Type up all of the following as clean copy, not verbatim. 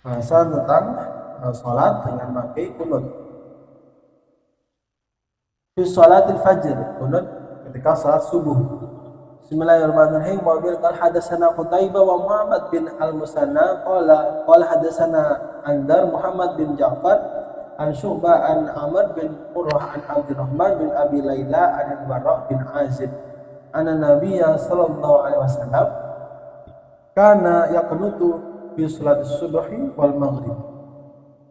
Bahasan tentang salat dengan memakai kunut. Fi salatil fajr, kunut ketika salat subuh. Bismillahirrahmanirrahim. Wa bil qal hadatsana Qutaibah wa Muhammad bin Al-Musanna qala hadatsana Andar Muhammad bin Ja'far an Syu'bah an Amr bin Qurrah an Abdurrahman bin Abi Laila an Barra bin Azib anna Nabiyya sallallahu alaihi wasallam kana yaqnutu fi salatis subhi wal maghrib.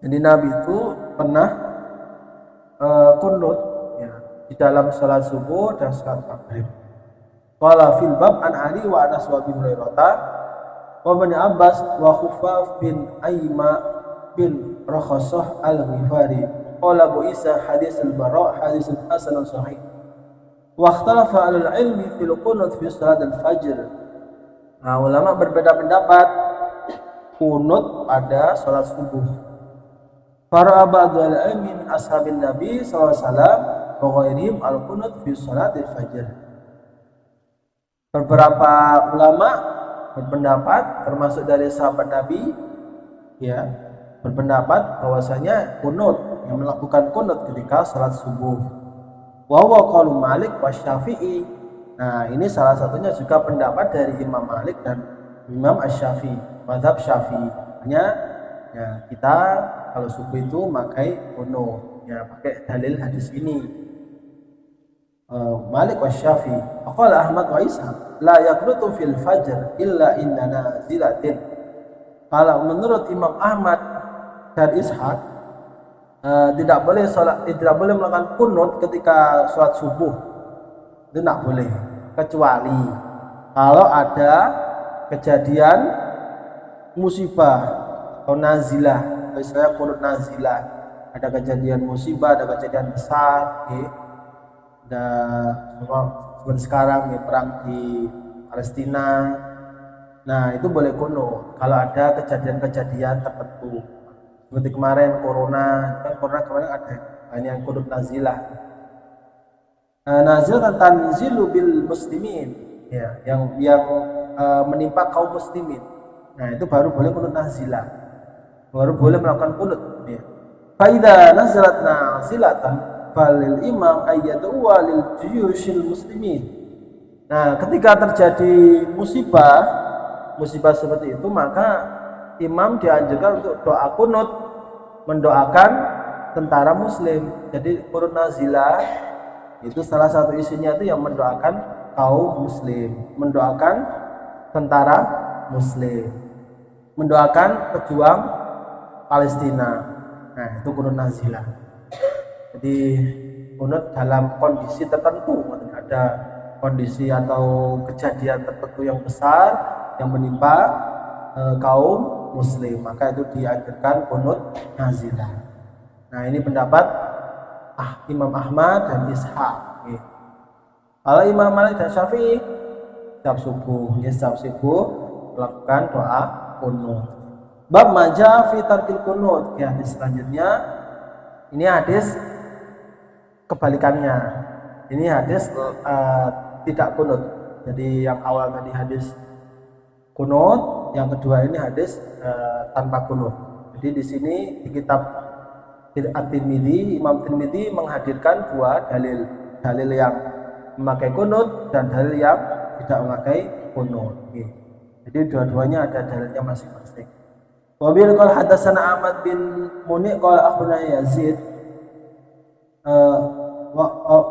Jadi Nabi itu pernah kunut ya, di dalam salat subuh dan salat maghrib. Qala fil bab an Ali wa Anas wa bin Hurairah wa Ibnu Abbas wa Khuffaf bin Aima bin Rakhasah al-Ghifari. Qala Abu Isa hadis al-Bara hadis hasan sahih. Wa ikhtalafa al-ilmi fil qunut fi salat al-fajr. Nah, ulama berbeda pendapat kunut pada salat subuh. Para ba'dul ilmi min ashabin Nabi sallallahu alaihi wasallam wa ghairihim al-qunut fi salat al-fajr. Beberapa ulama berpendapat termasuk dari sahabat Nabi ya berpendapat bahwasanya kunut yang melakukan kunut ketika salat subuh. Wa huwa qaul Malik wa Syafi'i. Nah, ini salah satunya juga pendapat dari Imam Malik dan Imam Asy-Syafi'i, mazhab Syafi'i. Hanya ya kita kalau subuh itu pakai kunut ya pakai dalil hadis ini. Malik wa Syafi'i. Qala Ahmad wa Isa la yaqnutu fil fajr illa inna nazilatin. Kalau menurut Imam Ahmad dan Ishaq tidak boleh melakukan kunut ketika sholat subuh. Itu tidak boleh kecuali kalau ada kejadian musibah atau nazilah, misalnya kunut nazilah, ada kejadian musibah, ada kejadian besar seperti sekarang ya perang di Palestina. Nah, itu boleh kunut kalau ada kejadian-kejadian tertentu. Seperti kemarin corona, kan kemarin ada yang kunut nazilah. Nazil tanzilu bil muslimin ya, yang menimpa kaum muslimin. Nah, itu baru boleh kunut nazilah. Baru boleh melakukan kunut ya. Fa idza nazalat nazilatan falil imam ayyadu lil juyushil muslimin. Nah, ketika terjadi musibah seperti itu, maka imam dianjurkan untuk doa kunut, mendoakan tentara muslim. Jadi kunut nazilah itu salah satu isinya itu yang mendoakan kaum muslim, mendoakan tentara muslim, mendoakan pejuang Palestina. Nah, itu kunut nazilah. Jadi kunut dalam kondisi tertentu, ada kondisi atau kejadian tertentu yang besar yang menimpa kaum muslim, maka itu dianjurkan kunut nazilah. Nah, ini pendapat Imam Ahmad dan Ishaq. Kalau Imam Malik dan Syafi'i setiap subuh melakukan doa kunut. Bab maja fi tarkil kunut. Ya, hadis selanjutnya ini hadis kebalikannya. Ini hadis tidak kunut. Jadi yang awal tadi hadis kunut, yang kedua ini hadis tanpa kunut. Jadi di sini di kitab At-Tirmidzi, Imam Tirmidzi menghadirkan dua dalil yang memakai kunut dan dalil yang tidak memakai kunut. Jadi dua-duanya ada dalilnya masing-masing. Wa bil qala hadatsana Ahmad bin Muni qala akhbarana Yazid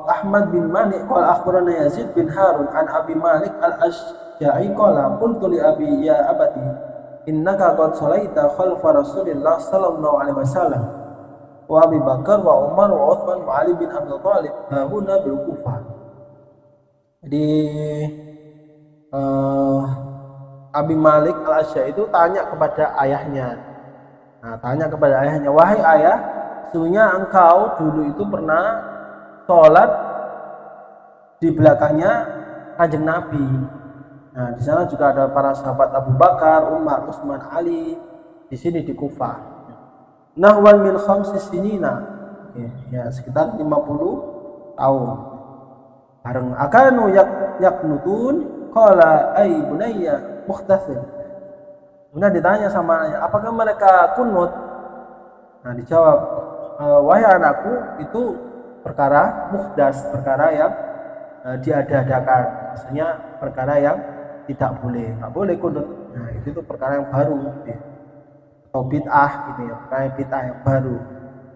Ahmad bin Mani qala akhbarana Yazid bin Harun an Abi Malik al-Asy'ari qala qultu li abi ya abati innaka qad shalaita khalfa Rasulillah sallallahu alaihi wasallam wa Abi Bakar wa Umar wa Utsman wa Ali bin Abi Thalib huna bil Kufah. Jadi Abi Malik al-Asy'ari itu tanya kepada ayahnya. Nah, tanya kepada ayahnya, wahai ayah, sesungguhnya engkau dulu itu pernah sholat di belakangnya Kanjeng Nabi. Nah, di sana juga ada para sahabat Abu Bakar, Umar, Utsman, Ali. Di sini di Kufah. Nahwan min khamsis sinina. Ya, sekitar 50 tahun. Bareng akanu yaknutun qala ay bunayya mukhtasir. Kemudian ditanya sama anaknya, apakah mereka kunut? Nah dijawab, wahai anakku, itu perkara muhdas, perkara yang diada-adakan, maksudnya perkara yang tidak boleh, nggak boleh kunut. Nah itu tuh perkara yang baru, gitu. Atau bid'ah gitu ya, perkara bid'ah yang baru.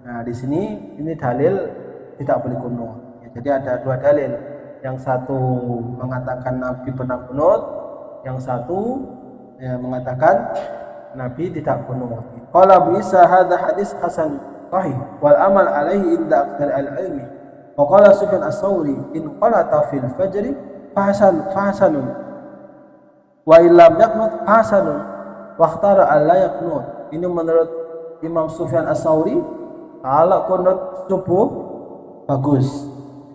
Nah di sini ini dalil tidak boleh kunut. Ya, jadi ada dua dalil, yang satu mengatakan Nabi pernah kunut, yang satu ya, mengatakan Nabi tidak kunut. Qala bisa hadza hadis hasan sahih wal amal alaihi inda aktsar al-ilmi. Wa qala Sufyan as-Tsauri in qalata fil fajri fahasanun wa illam yaqnut fahasanun wa ikhtara alla yaqnut. Ini menurut Imam Sufyan as-Tsauri, kalau kunut subuh bagus,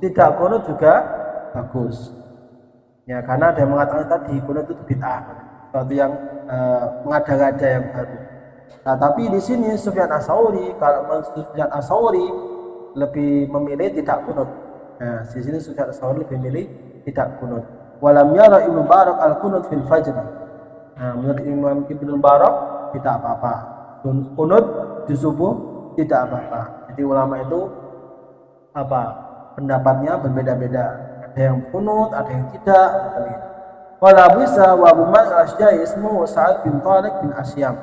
tidak kunut juga bagus. Ya karena ada yang mengatakan tadi kunut itu bid'ah, sesuatu yang mengada-ngada yang baru. Nah, tapi di sini Sufyan as-Tsauri, kalau Sufyan as-Tsauri lebih memilih tidak kunut. Nah, di sini Sufyan as-Tsauri lebih memilih tidak kunut. Walam yara Ibnu Barak al-kunut fil fajr. Nah, menurut Imam Ibnu Barak tidak apa-apa. Kunut di subuh tidak apa-apa. Jadi ulama itu pendapatnya berbeda-beda. Ada yang kunut, ada yang tidak. Wala bisa wa Abu Malik al-Asy'ari ismuhu Sa'ad bin Tariq bin Asyam.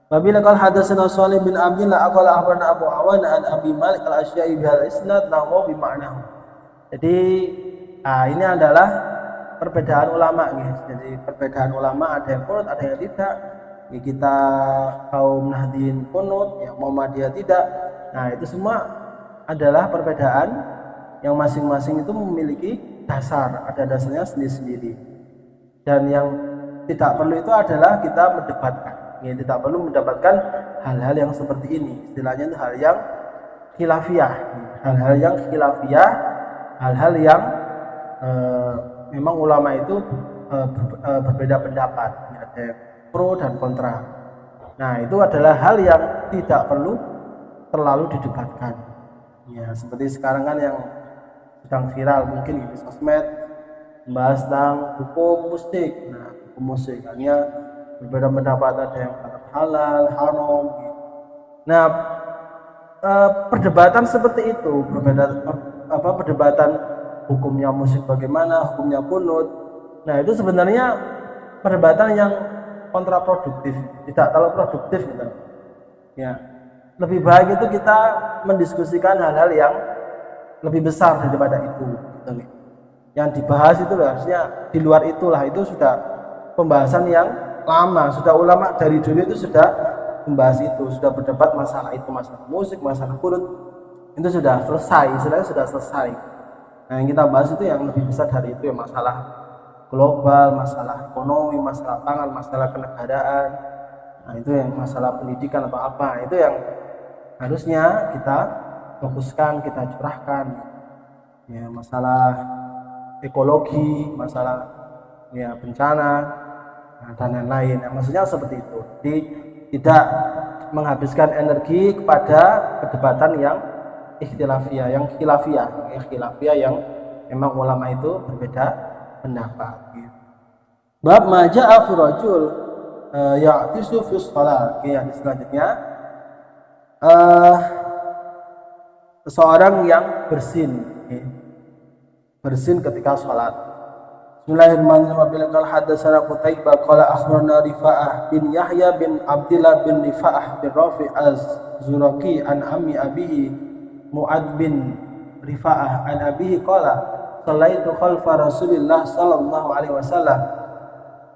Wabila qala hadatsana Shalih bin Abdillah aqala akhbarana Abu Awana an Abi Malik al-Asy'ari bihal isnad nahu bi ma'nahu. Jadi ini adalah perbedaan ulama guys. Jadi perbedaan ulama, ada yang kunut, ada yang tidak. Ya, kita kaum Nahdliyin kunut, ya Muhammadiyah tidak. Nah, itu semua adalah perbedaan yang masing-masing itu memiliki dasar, ada dasarnya sendiri-sendiri. Dan yang tidak perlu itu adalah kita mendebatkan. Ya, tidak perlu mendapatkan hal-hal yang seperti ini. Istilahnya itu hal yang khilafiyah. Hal-hal yang khilafiyah, hal-hal yang memang ulama itu berbeda pendapat. Ada pro dan kontra. Nah, itu adalah hal yang tidak perlu terlalu didebatkan. Ya, seperti sekarang kan yang sedang viral mungkin di sosmed membahas tentang hukum musik. Nah, hukum musik hanya berbeda pendapat, ada yang kata halal, haram. Nah, perdebatan seperti itu, perdebatan hukumnya musik bagaimana, hukumnya kunut. Nah, itu sebenarnya perdebatan yang kontraproduktif, tidak terlalu produktif gitu. Ya, lebih baik itu kita mendiskusikan hal-hal yang lebih besar daripada itu. Yang dibahas itu harusnya di luar itulah, itu sudah pembahasan yang lama, sudah ulama dari dulu itu sudah membahas itu, sudah berdebat masalah itu, masalah musik, masalah kunut, itu sudah selesai, istilahnya sudah selesai. Nah, yang kita bahas itu yang lebih besar dari itu, ya masalah global, masalah ekonomi, masalah pangan, masalah kenegaraan. Nah, itu yang masalah pendidikan atau apa, itu yang harusnya kita fokuskan, kita curahkan. Ya, masalah ekologi, masalah ya bencana, dan lain-lain. Nah, maksudnya seperti itu. Jadi tidak menghabiskan energi kepada perdebatan yang ikhtilafiyah, yang khilafiyah yang memang ulama itu berbeda pendapat. Bab maja'a fi rajul ya'tisu fi shalah. Oke, yang selanjutnya seseorang yang bersin ketika sholat. Bismillahirrahmanirrahim. Qala hadatsana Qutaibah qala akhbarana Rifa'ah bin Yahya bin Abdillah bin Rifa'ah bin Rafi' az-Zuraqi an ammi abihi Mu'ad bin Rifa'ah an abihi qala sallaitu khalfa Rasulillah sallallahu alaihi wasallam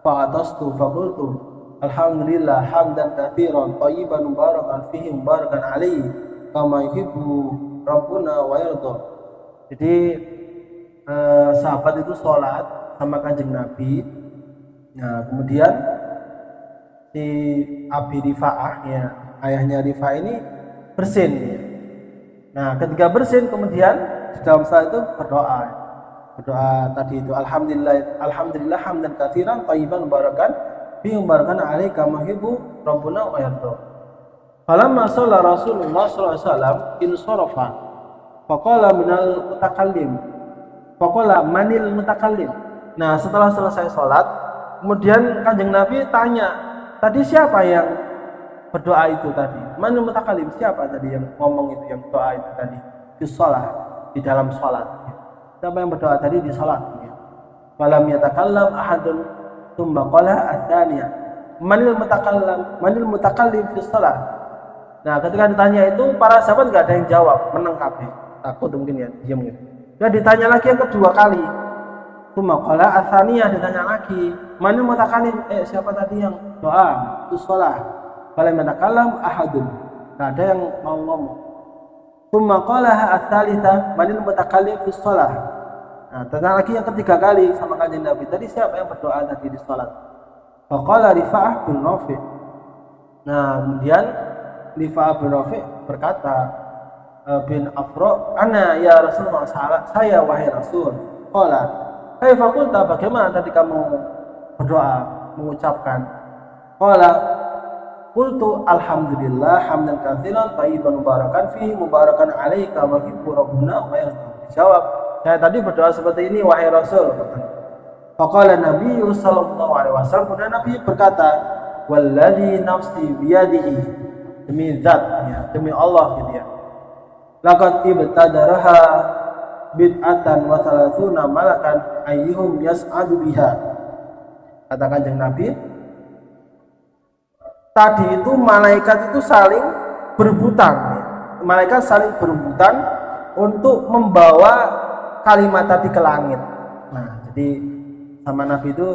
fa'atastu faqultu alhamdulillah hamdan katsiran thayyiban mubarakan fihi mubarakan alaihi kama yuhibbu rabbuna wa yarda. Jadi sahabat itu sholat sama kanjeng Nabi. Nah, kemudian si Abi Rifa'ah, ya ayahnya Rifa'ah ini bersin. Nah, ketika bersin kemudian di dalam salat itu berdoa tadi itu alhamdulillah hamdan katsiran thayyiban mubarakan fi mubarakan alaihi kama yuhibbu rabbuna wa yarda. Falamma shalla Rasulullah sallallahu alaihi wasallam insarafa faqala manil mutakallim. Nah, setelah selesai sholat kemudian kanjeng Nabi tanya tadi siapa yang berdoa itu tadi? Manil mutakalim, siapa tadi yang ngomong itu, yang doa itu tadi? Di sholat, di dalam sholat. Siapa yang berdoa tadi di sholat? Walam yatakallam ahadun tsumma qala ats-tsaniyah. Manil mutakallim fi sholat. Nah, ketika ditanya itu para sahabat nggak ada yang jawab, menangkapi, takut mungkin ya, diam gitu. Dia ditanya lagi yang kedua kali. Tsumma qala ats-tsaniyah, ditanya lagi, manil mutakallim, siapa tadi yang doa di sholat? Walam yatakallam ahadun. Nggak ada yang mau ngomong. Tsumma qala ats-tsalitsah, manil mutakallim fi sholat. Nah, tanya lagi yang ketiga kali sama kanjeng Nabi. Tadi siapa yang berdoa tadi di salat? Faqala Rifa'ah bin Rafi'. Nah, kemudian Rifa'ah bin Rafi' berkata, bin Afra, "Ana ya Rasulullah, saya wahai Rasul." Qala, "Kaifa qulta, bagaimana tadi kamu berdoa, mengucapkan?" Qala, "Qultu alhamdulillah hamdan katsiran thayyiban mubarakan fihi mubarakan 'alaika wa hibbu rabbuna wa yarda." Jawab, saya tadi berdoa seperti ini wahai Rasul. Faqala Nabi sallallahu alaihi wasallam, kemudian Nabi berkata, "Wallazi nafsi biyadihi," demi zat, ya, demi Allah gitu ya. Laqad ibtadaraha bid'atan wa thalathuna malakan ayyuhum yas'adu biha. Kata Kanjeng Nabi, tadi itu malaikat itu saling berebutan. Malaikat saling berebutan untuk membawa kalimat tadi ke langit. Nah, jadi sama Nabi itu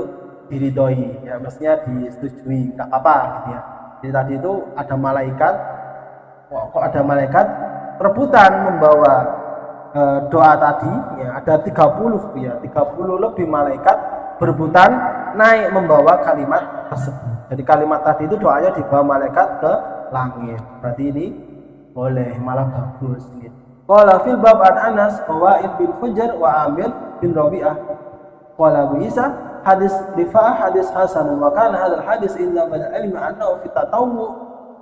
diridhoi, ya, maksudnya disetujui, nggak apa-apa gitu ya. Jadi tadi itu ada malaikat, kok ada malaikat rebutan membawa doa tadi, ya, ada 30 ya, 30 lebih malaikat berebutan naik membawa kalimat tersebut. Jadi kalimat tadi itu doanya dibawa malaikat ke langit. Berarti ini boleh, malah bagus gitu. Qala fil bab an Anas wa Wa'il bin Hujr wa Amir bin Rabi'ah. Qala Abu Isa hadis Rifa'ah hadis hasan wa kana hadzal hadis illa bal ilmi annahu fi tatawwu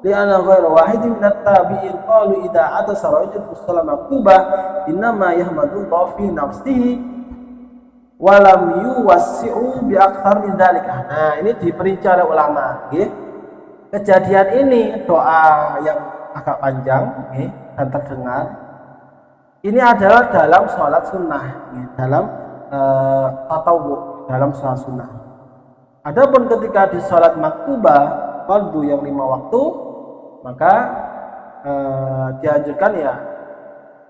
li anna ghairu wahidin min at-tabi'in qalu idza atasa rajul fi shalah maktubah innama yahmadullah fi nafsihi wa lam yuwassi'u bi akthar min dzalika. Nah, ini diperinci oleh ulama nggih. Kejadian ini doa yang agak panjang nggih dan terdengar. Ini adalah dalam sholat sunnah, dalam tatawwu, dalam sholat sunnah. Adapun ketika di sholat maktubah, fardu yang 5 waktu, maka dianjurkan ya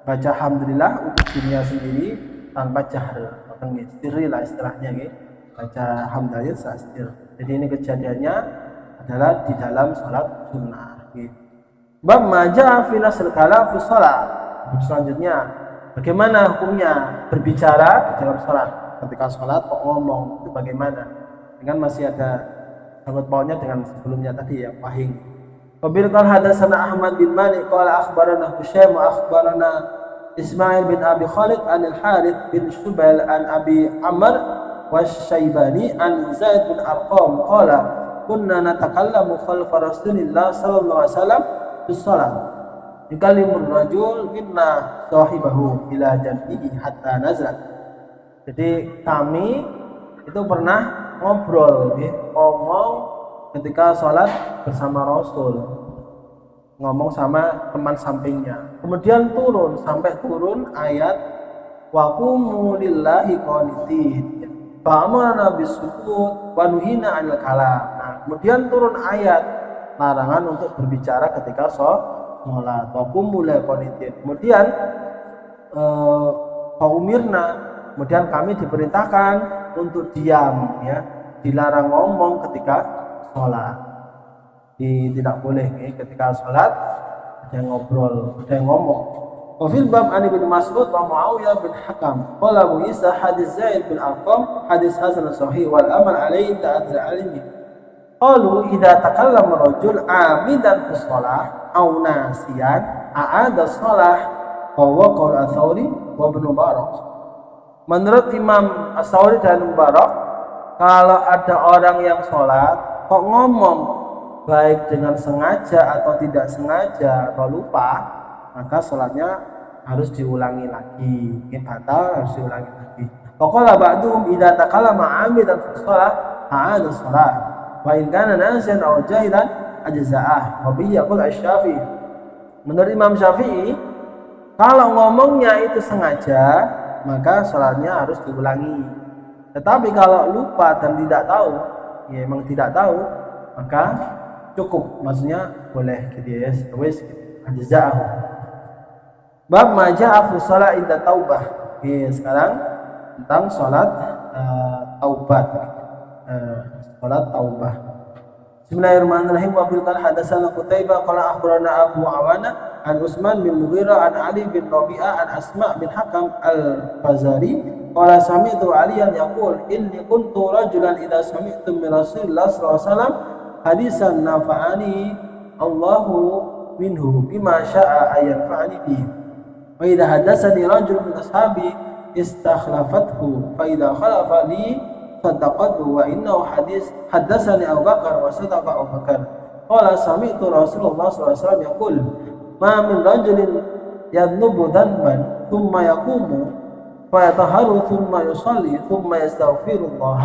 baca alhamdulillah untuk dirinya sendiri tanpa jahr, sirri lah istilahnya, baca alhamdulillah sastir. Jadi ini kejadiannya adalah di dalam sholat sunnah. Bab maja fi nasl kalam fi sholat. Selanjutnya, bagaimana hukumnya berbicara di dalam sholat? Ketika sholat kok ngomong, itu bagaimana? Dengan masih ada sangkut pautnya dengan sebelumnya tadi ya, wahing. Qabil qala hadatsana Ahmad bin Malik qala akhbarana Husaim wa akhbarana Ismail bin Abi Khalid an al-Harith bin Shubail an Abi Amr wasyaibani an Zaid bin Arqam qala kunna natakallamu khalfa Rasulillah sallallahu alaihi wasallam fi shalah. Yukallimur rajul minna sahibahu ila janbihi hatta nazal. Jadi kami itu pernah ngobrol, ngomong ketika sholat bersama Rasul, ngomong sama teman sampingnya. Kemudian sampai turun ayat wa qumu lillahi qanitin. Fa'amana bisukut wa nuhina 'anil kalam. Nah, kemudian turun ayat larangan untuk berbicara ketika sholat. Wa qumu lillahi qanitin. Kemudian faumirna, kemudian kami diperintahkan untuk diam, ya, dilarang ngomong ketika sholat. Tidak boleh ketika sholat ada yang ngobrol, ada yang ngomong. Wafil bab an bin Mas'ud wa Muawiyah bin Hakam qala Abu Isa hadis Zaid bin Arqam hadis hasan sahih wal amal alaihi ta'ala alimi. Qalu idza takallama rajul amidan fi shalah aw nasiyan a'ada shalah wa qaul Ats-Tsauri wa Ibnu Mubarak. Menurut Imam Ats-Tsauri dan Mubarak, kalau ada orang yang sholat kok ngomong baik dengan sengaja atau tidak sengaja atau lupa, maka sholatnya harus diulangi lagi. Ini batal, harus diulangi lagi. Pokoknya ba'duhum idza takallama 'amidan fi shalah a'ada shalah. Wa in kana nasiyan aw jahilan ajza'ah. Wa bihi yaqul Asy-Syafi'i. Menurut Imam Syafi'i, kalau ngomongnya itu sengaja, maka salatnya harus diulangi. Tetapi kalau lupa dan tidak tahu, ya emang tidak tahu, maka cukup, maksudnya boleh gitu ya, wis ajza'ah. Bab ma ja'a fi shalah inda taubah. Oke, sekarang tentang salat taubat. Salat taubah. Bismillahirrahmanirrahim. Wa bil hadatsana Qutaibah qala akhbarana Abu Awana an Utsman bin Mughirah an Ali bin Rabi'ah an Asma bin Hakam al-Fazari qala sami'tu Aliyan yaqul inni kuntu rajulan idza sami'tu min Rasulillah sallallahu alaihi wasallam hadisan nafa'ani Allahu minhu bima syaa ayyanfa'ani bihi wa idza hadatsani rajul min ashabi istakhlafathu fa idza khalafa li sadaqatu wa innahu hadatsani Abu Bakar wa sadaqa Abu Bakar qala sami'tu Rasulullah sallallahu alaihi wasallam yaqul ma min rajulin yadnubu dhanban thumma yaqumu fa yataharu thumma yusalli thumma yastaghfirullah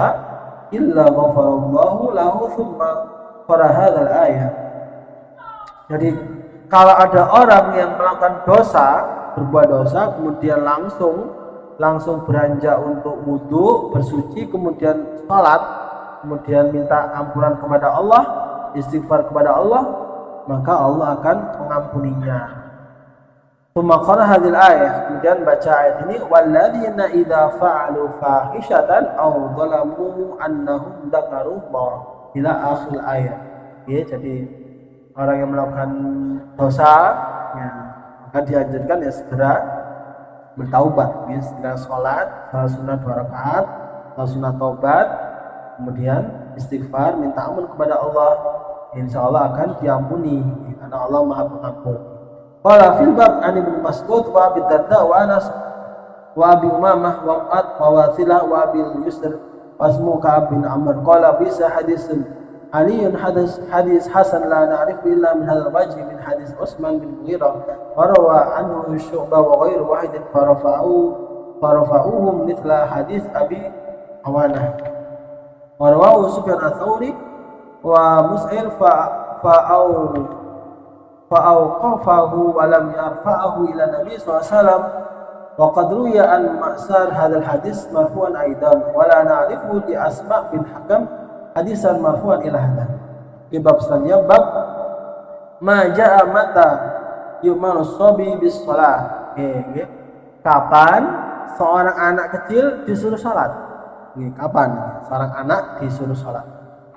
illa ghafarallahu lahu thumma qara hadzal ayat. Jadi kalau ada orang yang melakukan dosa, berbuat dosa, kemudian langsung beranjak untuk wudhu, bersuci, kemudian sholat, kemudian minta ampunan kepada Allah, istighfar kepada Allah, maka Allah akan mengampuninya. Tsumma hadil ayat, kemudian baca ayat ini, walladzina idza fa'alu fahishatan aw dhalamu annahum dzakarullah ila akhir ayat. Ya, jadi orang yang melakukan dosa, ya, maka dianjurkan ya segera bertaubat, ya, segera sholat sunnah 2 rakaat, sunnah taubat, kemudian istighfar, minta ampun kepada Allah, insya Allah akan diampuni karena Allah Maha Pengampun. Qala fil bab an Ibnu Mas'ud wa Abi Darda wa Anas wa Abi Umamah wa Mu'ad wa Wasilah wa Abi Yusr wasmu Ka'ab bin Amr qala bisa hadisun Aliun hadis Hasan la na'rifu illa min hadzal wajhi min hadis Utsman bin Mughirah wa rawa anhu Syu'bah wa ghairu wahidin farafa'uhum mithla hadis Abi Awanah wa rawahu Sufyan ats-Tsauri wa Mus'ir fa'awqafahu wa lam yarfa'ahu ila Nabi sallallahu alaihi wasallam wa qad ruya an ma'sar hadzal hadis marfu'an aidan wa la na'rifu li Asma bin Hakam hadisan marfu'an ila hadza. Di bab selanjutnya bab ma jaa mata yu'maru shabi bis shalah. Kapan seorang anak kecil disuruh salat? Kapan seorang anak disuruh salat?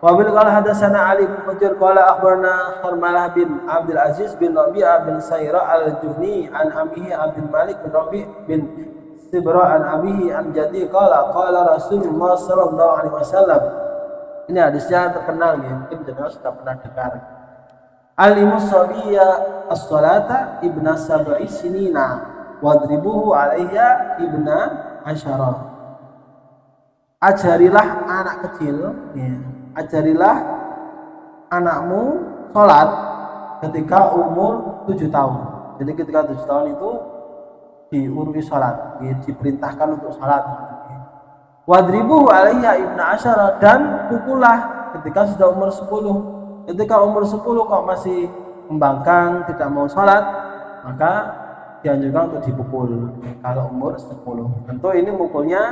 Wa bil qala hadatsana Ali bin Hujr qala akhbarana Harmalah bin Abdul Aziz bin Rabi'ah bin Sairah al-Juhni an amihi Abdul Malik bin Rabi' bin Sibra an abihi an jaddi qala Rasulullah sallallahu alaihi wasallam. Ini hadisnya terkenal ya, mungkin jenengan sudah pernah dengar. Alimus sabiya as-salata ibna sab'i sinina wadribuhu 'alayya ibna asyara. Ajarilah anak kecil, ya, ajarilah anakmu sholat ketika umur 7 tahun. Jadi ketika 7 tahun itu diurui sholat, ya, diperintahkan untuk sholat. Wadribuhu 'alayya ibna asyara, dan pukullah ketika sudah umur 10. Ketika umur 10 kok masih membangkang, tidak mau sholat, maka dianjurkan untuk dipukul kalau umur 10. Tentu ini mukulnya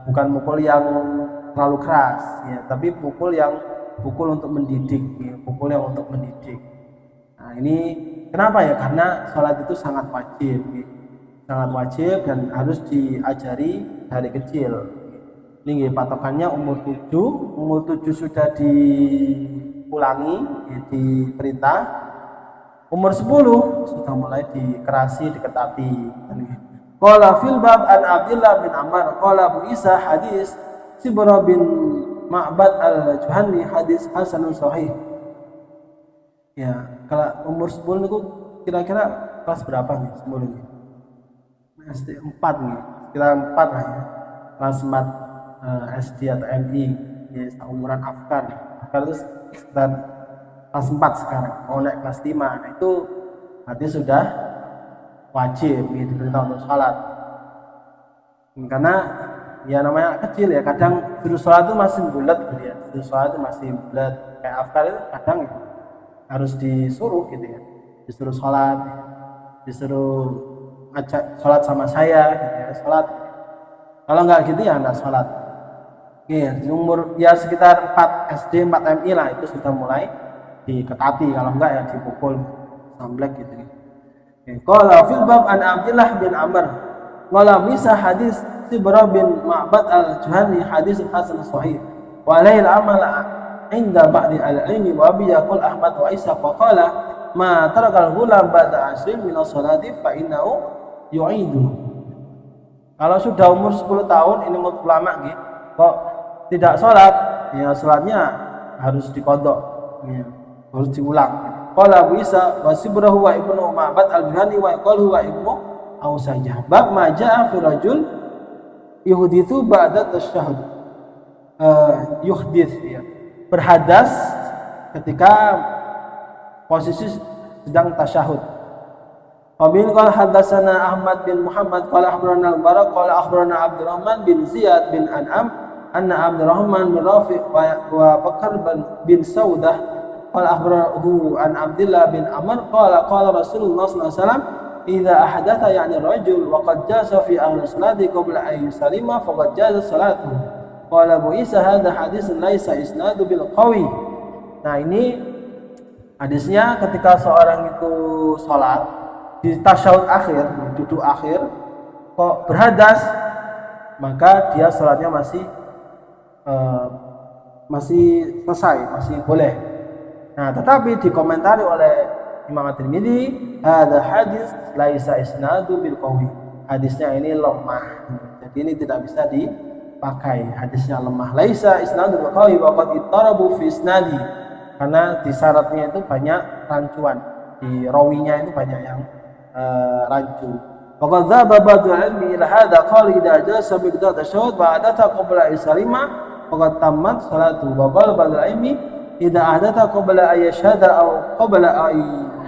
bukan mukul yang terlalu keras, ya, tapi pukul untuk mendidik, ya, pukul yang untuk mendidik. Nah, ini kenapa ya? Karena sholat itu sangat wajib, ya, sangat wajib dan harus diajari dari kecil. Ini patokannya umur 7 sudah diulangi, ya, diperintah. Umur 10 sudah mulai dikerasi, diketapi. Qala fil bab an Abdullah bin Ammar qala Abu Isa hadis Sibra bin Ma'bad al-Juhani hadis hasanun sahih. Ya, kalau umur 10 itu kira-kira kelas berapa nih 10 ini? SD 4 nih. Kira 4 lah ya. Kelas 4 SD atau MI, ya, umuran Afgan. Afgan itu sekitar kelas 4 sekarang. Mau naik kelas 5. Nah, itu berarti sudah wajib, ya, diperintah untuk sholat. Karena ya namanya kecil ya, kadang disuruh sholat itu masih bulat gitu ya, disuruh sholat itu masih bulat kayak Afkar itu kadang ya, harus disuruh gitu ya, disuruh sholat, disuruh ngajak sholat sama saya gitu ya, sholat. Kalau nggak gitu ya nggak sholat. Oke, di umur ya sekitar 4 SD 4 MI lah itu sudah mulai diketati, kalau enggak ya dipukul samblek gitu. Qala fil bab an Abdullah bin Amr wala bisa hadis Sibra bin Ma'bad al-Juhani hadis hasan sahih wa lail amal inda ba'di al-ilmi wa bi yaqul Ahmad wa Isa wa qala ma tarakal ghulam ba'da 20 min as-salati fa innahu yu'idu. Kalau sudah umur 10 tahun ini menurut ulama gitu, kok tidak sholat, ya sholatnya harus dikodok, ya, harus diulang. Qala Abu Isa wa Sibrahu wa ibnu Ma'bad al-Juhani wa qalu wa ibnu Ausajah. Bab ma ja'a fi rajul yuhditsu ba'da tasyahhud. Yuhdits ya. Berhadas ketika posisi sedang tasyahud. Qabil qala hadatsana Ahmad bin Muhammad qala akhbarana al-Barak qala akhbarana Abdurrahman bin Ziyad bin An'am anna Abdurrahman bin Rafi' wa Bakar bin Saudah qala akhbarahu an Abdullah bin Amr qala Rasulullah sallallahu alaihi wasallam idza ahdatha yani rajul wa qad jasa fi ahli salati qabla an yusalima faqad jaza salatuhu. Qala Abu Isa hadha haditsun laisa isnadu bil qawi. Nah, ini hadisnya ketika seorang itu salat di tasyahud akhir, duduk akhir kok berhadas, maka dia salatnya masih selesai, masih boleh. Nah, tetapi dikomentari oleh Imam At-Tirmidzi, hadza hadis laisa isnadu bil qawi. Hadisnya ini lemah. Jadi ini tidak bisa dipakai. Hadisnya lemah. Laisa isnadu bil qawi wa qad ittarabu fi isnadi. Karena di syaratnya itu banyak rancuan. Di rawinya itu banyak yang rancu. Wa qad dzaba ba'dul ilmi ila hadza qala idza jalasa bi qada tashahhud wa adatha qabla isarima faqad tammat salatu. Wa qala ba'dul ilmi idza ahdatha qabla ay yashhada aw qabla ay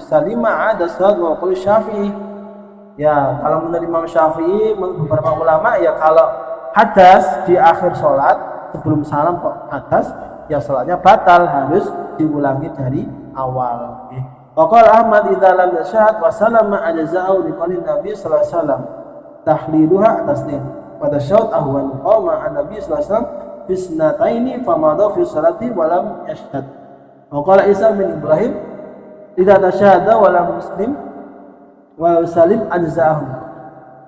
salima ada salat wa qul Syafi'i. Ya, kalau menurut Imam Syafi'i, menurut beberapa ulama ya kalau hadas di akhir salat sebelum salam kok hadas, ya salatnya batal, harus diulangi dari awal. Wa qala Ahmad idza lam yashhad wa salama ajza'u li qouli Nabi sallallahu alaihi wasallam tahliluha taslim. Pada syaud ahwan qama an-nabi sallallahu alaihi wasallam bisnataini famadu fi salati wa lam yashhad. Wa qala Isa bin Ibrahim idza tasyahada wa lam muslim wa salim ajza'ahu.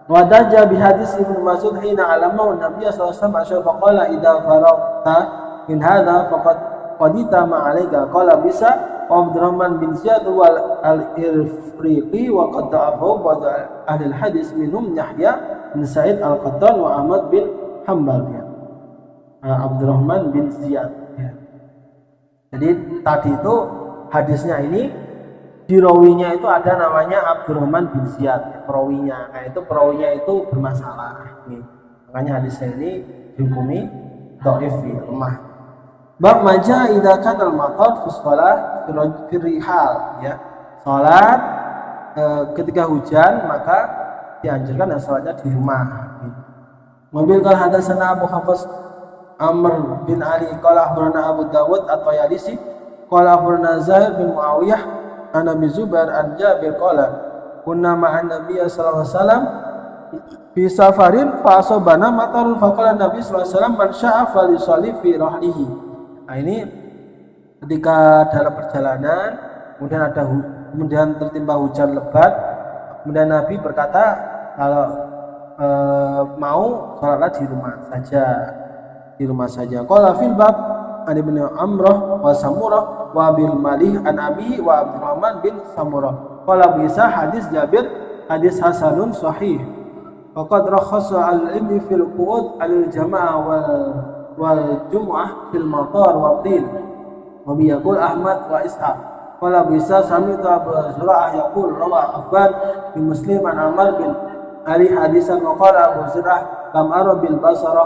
Wa daja bi hadis Ibnu Mas'ud hina alama wa Nabi sallallahu alaihi wasallam asy faqala idza faragta min hadza faqad qadita ma alayka. Qala Bisa wa Abdurrahman bin Ziyad wal al-Ifriqi wa qad da'ahu wa ahli al-hadis minhum Yahya bin Sa'id al-Qattan wa Ahmad bin Hanbal. Abdurrahman bin Ziyad. Jadi tadi itu hadisnya ini di rawinya itu ada namanya Abdurrahman bin Ziyad, perawinya. Nah, itu perawinya itu bermasalah. Makanya hadisnya ini dihukumi dhaif, lemah. Bab maja idza kana al-matar fi shalah fi rihal, ya. Salat ketika hujan maka dianjurkan salatnya di rumah. Mobil kal hadatsana Abu Hafiz Amr bin Ali qala akhbarana Abu Dawud at-Tayalisi qala akhbarana Zaid bin Muawiyah an Abi Zubair an Jabir qala kunna ma'an Nabiy sallallahu alaihi wasallam fi safarin fa asabana matarun fa qala Nabi sallallahu alaihi wasallam man syaa falyusalli fi rahlihi. Nah, ini ketika dalam perjalanan kemudian tertimpa hujan lebat, kemudian Nabi berkata kalau mau salatlah di rumah saja. Qala fil bab an Ibnu Amrah wa Samurah wa bil Malih an Abi wa Abdurrahman bin Samurah. Qala bisa hadis Jabir hadis hasanun sahih. Faqad rakhasa al-ilmi fil qu'ud al-jama'ah wal jum'ah fil matar wa tin. Wa bi yaqul Ahmad wa Ishaq. Qala bisa sami'tu Abu Zur'ah yaqul rawa Affan bin Muslim an Amr bin Ali hadisan wa qala Abu Zur'ah lam ara bil Basra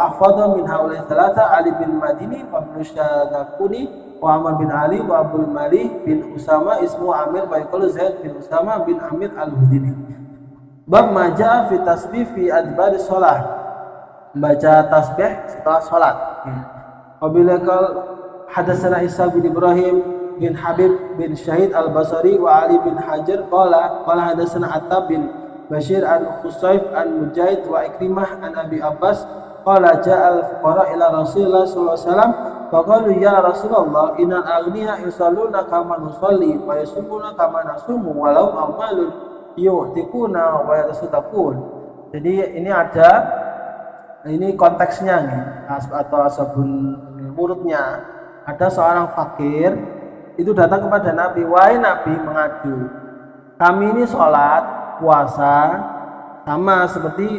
ahfadha min haulai thalatha Ali bin Madini wa Ibnu Syadakuni wa Amr bin Ali wa Abdul Malik bin Usama ismu Amir wa yaqulu Zaid bin Usama bin Amir al-Hudini. Bab maja fi tasbih fi adbari sholat, membaca tasbih setelah sholat. Apabila hadatsana Isa bin Ibrahim bin Habib bin Syahid al-Basri wa Ali bin Hajar qala hadatsana Attab bin Bashir an Khusayf an Mujahid wa Ikrimah an Abi Abbas qala ja'al fuqara ila Rasulillah sallallahu alaihi wasallam faqalu ya Rasulullah innal aghniya yusalluna kama nusalli wa yasumuna kama nasumu walau amalun yu'tikuna wa yatasaddaqun. Jadi ini konteksnya nih atau asabun urutnya. Ada seorang fakir itu datang kepada Nabi, wahai Nabi, mengadu, kami ini sholat puasa sama seperti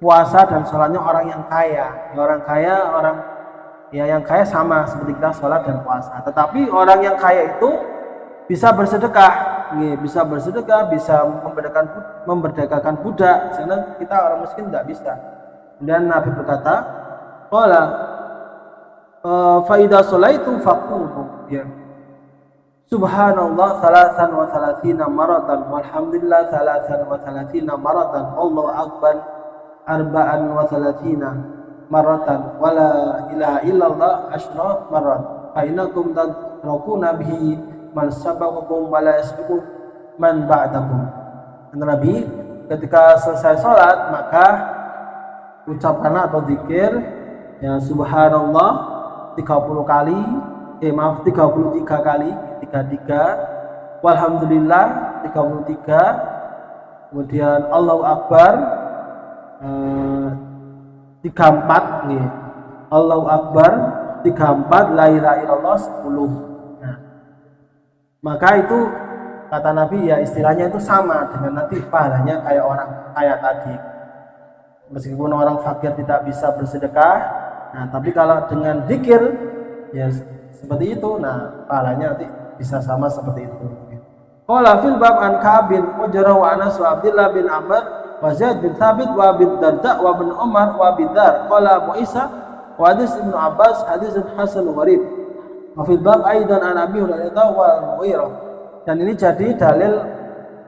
puasa dan sholatnya orang yang kaya. Yang kaya sama seperti kita sholat dan puasa. Tetapi orang yang kaya itu bisa bersedekah, bisa memberdayakan budak, sedangkan kita orang miskin tidak bisa. Dan Nabi berkata, qala fa idza sholaitu faqulu ya subhanallah 33 maratan walhamdulillah 33 maratan Allahu akbar 34 maratan wala ilaha illallah 10 marat fa innakum tadrakuna bihi man sabaqakum wala yasbiqu man ba'dakum. Nabi ketika selesai sholat maka ucapkanlah atau zikir ya subhanallah 33 kali, 33, walhamdulillah 33, kemudian Allahu Akbar 34 nih. Allahu Akbar 34, la ilaha illallah 10. Nah, maka itu kata Nabi ya istilahnya itu sama dengan nanti pahalanya kayak orang kaya tadi. Meskipun orang fakir tidak bisa bersedekah, nah tapi kalau dengan zikir ya seperti itu, nah pahalanya nanti bisa sama seperti itu. Qala fil bab an Ka'ab bin Ujrah wa Anas wa Abdullah bin Amr wa Zaid bin Thabit wa Abi Darda wa bin Umar wa Abi Dzar qala Abu Isa wa hadis Ibnu Abbas hadis hasan gharib. Wa fil bab aidan an Abi Hurairah wa Mughirah. Dan ini jadi dalil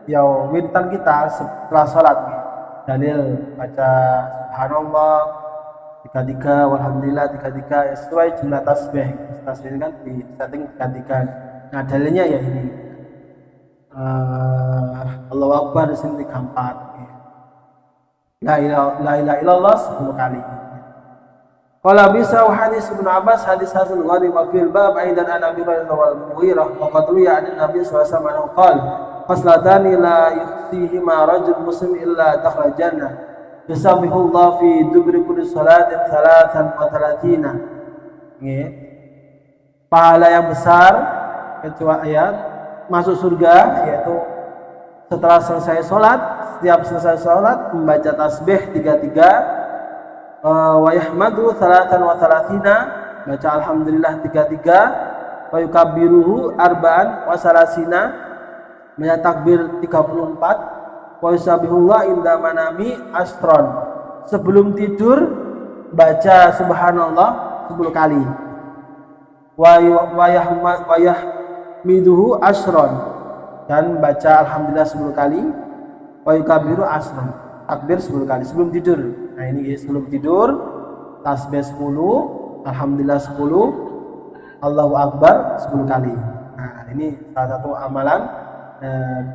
ya witan kita setelah salat. Dalil baca subhanallah 33, walhamdulillah 33 sesuai jumlah tasbih. Tasbih kan di setting 33. Nah dalilnya ya ini Allahu Akbar di sini 34. La ilaha illallah 10 kali. Qala bisa hadis Ibnu Abbas hadis hasan gharib wa fil bab aidan an Abi Hurairah wal Mughirah wa qad ruwiya an Nabi sallallahu alaihi wasallam qala faslatani la yuftihima rajul muslim illa dakhala jannah yusabihullah fi dubri kulli salatin 33. Pahala yang besar kecuali masuk surga yaitu setelah selesai sholat, setiap selesai sholat membaca tasbih 33, wa yahmadu 33, baca alhamdulillah 33, wa yukabbiruhu arba'an wa salasina, baca takbir 34, wa yusabihullah inda manami astron, sebelum tidur baca subhanallah 10 kali, wa yahmiduhu asron, dan baca alhamdulillah 10 kali, wa yukabbiru asron, takbir 10 kali sebelum tidur. Nah ini sebelum tidur tasbih 10, alhamdulillah 10, Allahu Akbar 10 kali. Nah ini salah satu amalan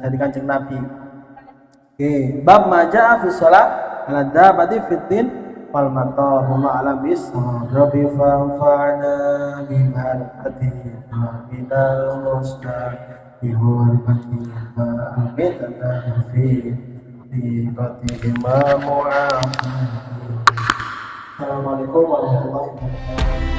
dari Kanjeng Nabi. Oke, bab maja'a fi shalah ala dabati fitin wal matar huma alam bis rabbi fa'ana bimarati minal musnad bihurmati ma'amitana fi qatihima mu'afi. Assalamualaikum warahmatullahi wabarakatuh.